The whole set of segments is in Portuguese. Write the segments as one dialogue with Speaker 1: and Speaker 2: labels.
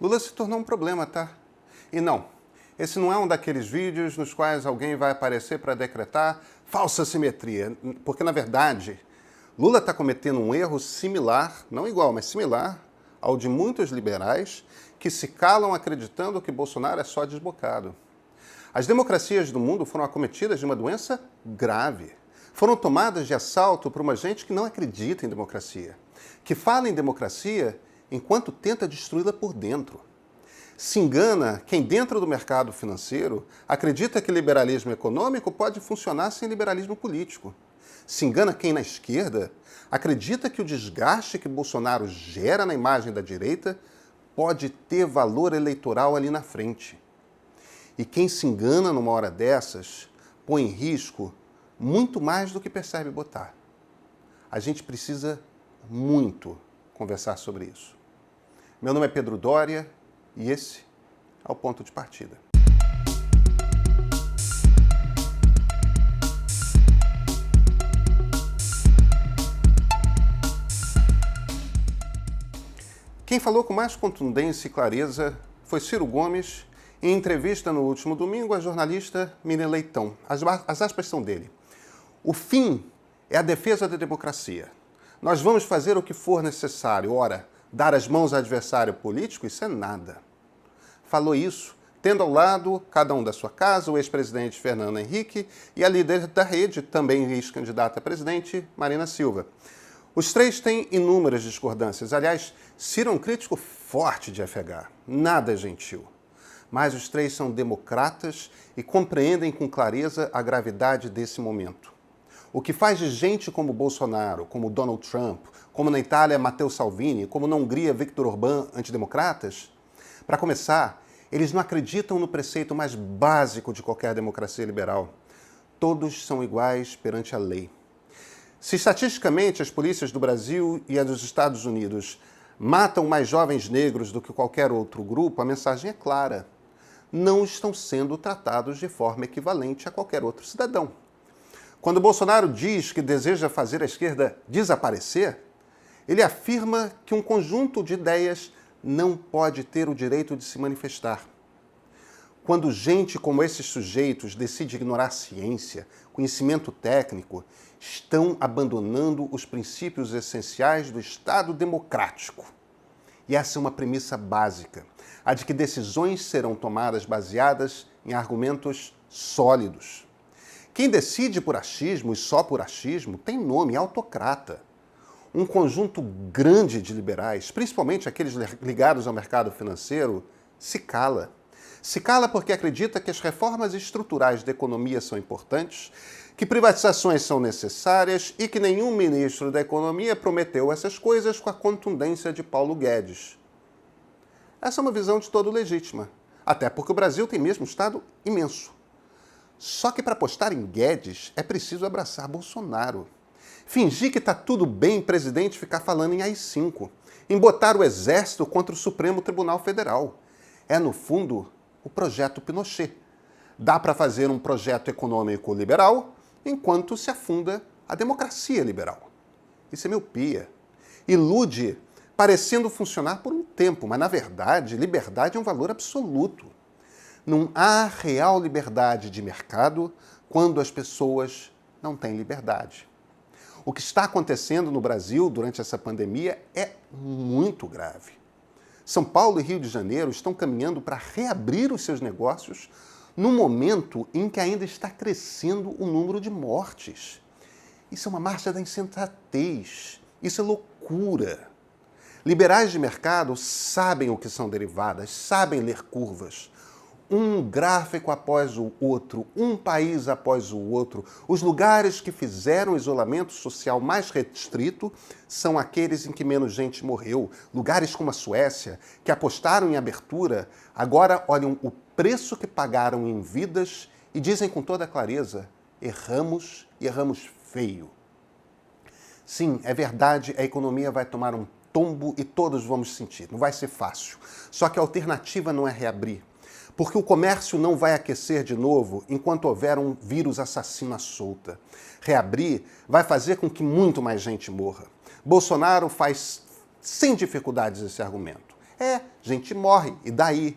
Speaker 1: Lula se tornou um problema, tá? E não, esse não é um daqueles vídeos nos quais alguém vai aparecer para decretar falsa simetria, porque, na verdade, Lula está cometendo um erro similar, não igual, mas similar, ao de muitos liberais que se calam acreditando que Bolsonaro é só desbocado. As democracias do mundo foram acometidas de uma doença grave. Foram tomadas de assalto por uma gente que não acredita em democracia, que fala em democracia enquanto tenta destruí-la por dentro. Se engana quem, dentro do mercado financeiro, acredita que liberalismo econômico pode funcionar sem liberalismo político. Se engana quem, na esquerda, acredita que o desgaste que Bolsonaro gera na imagem da direita pode ter valor eleitoral ali na frente. E quem se engana numa hora dessas põe em risco muito mais do que percebe botar. A gente precisa muito conversar sobre isso. Meu nome é Pedro Doria e esse é o Ponto de Partida. Quem falou com mais contundência e clareza foi Ciro Gomes, em entrevista no último domingo à jornalista Miriam Leitão. As aspas são dele. O fim é a defesa da democracia. Nós vamos fazer o que for necessário. Ora, dar as mãos ao adversário político, isso é nada. Falou isso, tendo ao lado, cada um da sua casa, o ex-presidente Fernando Henrique e a líder da rede, também ex-candidata a presidente, Marina Silva. Os três têm inúmeras discordâncias. Aliás, Ciro é um crítico forte de FH, nada gentil. Mas os três são democratas e compreendem com clareza a gravidade desse momento. O que faz de gente como Bolsonaro, como Donald Trump, como na Itália Matteo Salvini, como na Hungria Viktor Orbán, antidemocratas? Para começar, eles não acreditam no preceito mais básico de qualquer democracia liberal. Todos são iguais perante a lei. Se estatisticamente as polícias do Brasil e as dos Estados Unidos matam mais jovens negros do que qualquer outro grupo, a mensagem é clara. Não estão sendo tratados de forma equivalente a qualquer outro cidadão. Quando Bolsonaro diz que deseja fazer a esquerda desaparecer, ele afirma que um conjunto de ideias não pode ter o direito de se manifestar. Quando gente como esses sujeitos decide ignorar ciência, conhecimento técnico, estão abandonando os princípios essenciais do Estado democrático. E essa é uma premissa básica, a de que decisões serão tomadas baseadas em argumentos sólidos. Quem decide por achismo e só por achismo tem nome, autocrata. Um conjunto grande de liberais, principalmente aqueles ligados ao mercado financeiro, se cala. Se cala porque acredita que as reformas estruturais da economia são importantes, que privatizações são necessárias e que nenhum ministro da economia prometeu essas coisas com a contundência de Paulo Guedes. Essa é uma visão de todo legítima, até porque o Brasil tem mesmo um Estado imenso. Só que para apostar em Guedes é preciso abraçar Bolsonaro. Fingir que está tudo bem o presidente ficar falando em AI-5, em botar o Exército contra o Supremo Tribunal Federal. É, no fundo, o projeto Pinochet. Dá para fazer um projeto econômico liberal enquanto se afunda a democracia liberal. Isso é miopia. Ilude, parecendo funcionar por um tempo, mas, na verdade, liberdade é um valor absoluto. Não há real liberdade de mercado quando as pessoas não têm liberdade. O que está acontecendo no Brasil durante essa pandemia é muito grave. São Paulo e Rio de Janeiro estão caminhando para reabrir os seus negócios num momento em que ainda está crescendo o número de mortes. Isso é uma marcha da insensatez. Isso é loucura. Liberais de mercado sabem o que são derivadas, sabem ler curvas. Um gráfico após o outro, um país após o outro. Os lugares que fizeram o isolamento social mais restrito são aqueles em que menos gente morreu. Lugares como a Suécia, que apostaram em abertura, agora olham o preço que pagaram em vidas e dizem com toda clareza: erramos e erramos feio. Sim, é verdade, a economia vai tomar um tombo e todos vamos sentir. Não vai ser fácil. Só que a alternativa não é reabrir. Porque o comércio não vai aquecer de novo enquanto houver um vírus assassino à solta. Reabrir vai fazer com que muito mais gente morra. Bolsonaro faz sem dificuldades esse argumento. Gente morre, e daí?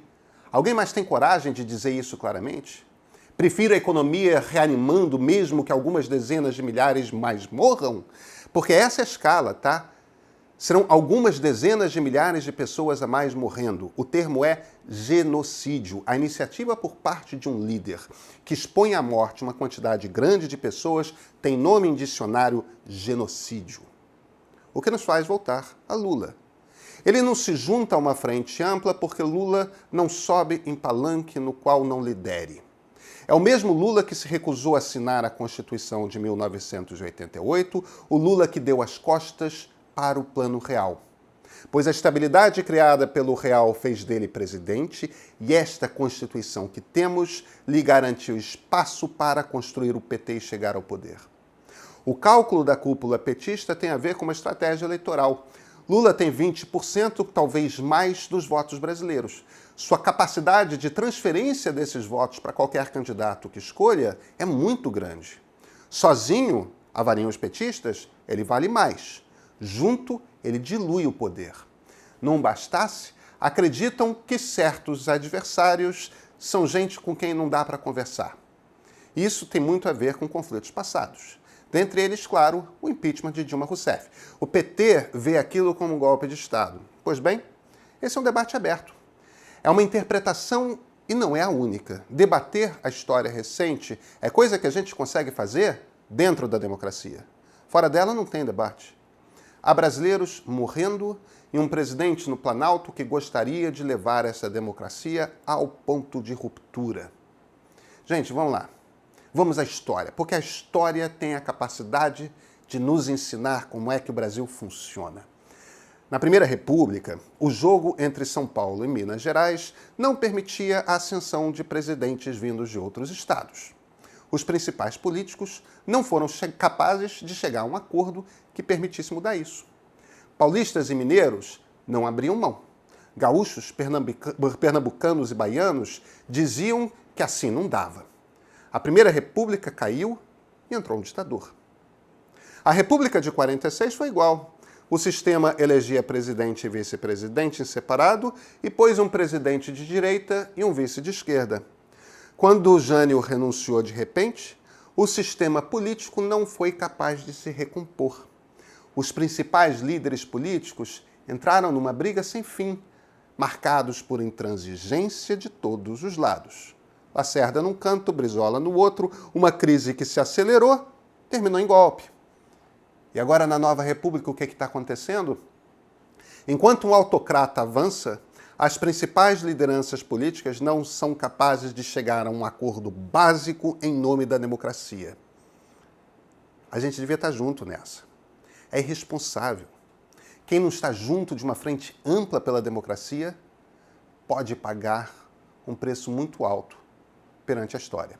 Speaker 1: Alguém mais tem coragem de dizer isso claramente? Prefiro a economia reanimando mesmo que algumas dezenas de milhares mais morram? Porque essa é a escala, tá? Serão algumas dezenas de milhares de pessoas a mais morrendo. O termo é genocídio. A iniciativa por parte de um líder que expõe à morte uma quantidade grande de pessoas tem nome em dicionário genocídio. O que nos faz voltar a Lula. Ele não se junta a uma frente ampla porque Lula não sobe em palanque no qual não lidere. É o mesmo Lula que se recusou a assinar a Constituição de 1988, o Lula que deu as costas para o Plano Real. Pois a estabilidade criada pelo Real fez dele presidente e esta Constituição que temos lhe garantiu espaço para construir o PT e chegar ao poder. O cálculo da cúpula petista tem a ver com uma estratégia eleitoral. Lula tem 20%, talvez mais, dos votos brasileiros. Sua capacidade de transferência desses votos para qualquer candidato que escolha é muito grande. Sozinho, avaliam os petistas, ele vale mais. Junto, ele dilui o poder. Não bastasse, acreditam que certos adversários são gente com quem não dá para conversar. Isso tem muito a ver com conflitos passados. Dentre eles, claro, o impeachment de Dilma Rousseff. O PT vê aquilo como um golpe de Estado. Pois bem, esse é um debate aberto. É uma interpretação e não é a única. Debater a história recente é coisa que a gente consegue fazer dentro da democracia. Fora dela não tem debate. Há brasileiros morrendo e um presidente no Planalto que gostaria de levar essa democracia ao ponto de ruptura. Gente, vamos lá. Vamos à história, porque a história tem a capacidade de nos ensinar como é que o Brasil funciona. Na Primeira República, o jogo entre São Paulo e Minas Gerais não permitia a ascensão de presidentes vindos de outros estados. Os principais políticos não foram capazes de chegar a um acordo que permitisse mudar isso. Paulistas e mineiros não abriam mão. Gaúchos, pernambucanos e baianos diziam que assim não dava. A Primeira República caiu e entrou um ditador. A República de 46 foi igual. O sistema elegia presidente e vice-presidente em separado e pôs um presidente de direita e um vice de esquerda. Quando Jânio renunciou de repente, o sistema político não foi capaz de se recompor. Os principais líderes políticos entraram numa briga sem fim, marcados por intransigência de todos os lados. Lacerda num canto, Brizola no outro, uma crise que se acelerou, terminou em golpe. E agora, na nova república, o que está acontecendo? Enquanto um autocrata avança, as principais lideranças políticas não são capazes de chegar a um acordo básico em nome da democracia. A gente devia estar junto nessa. É irresponsável. Quem não está junto de uma frente ampla pela democracia pode pagar um preço muito alto perante a história.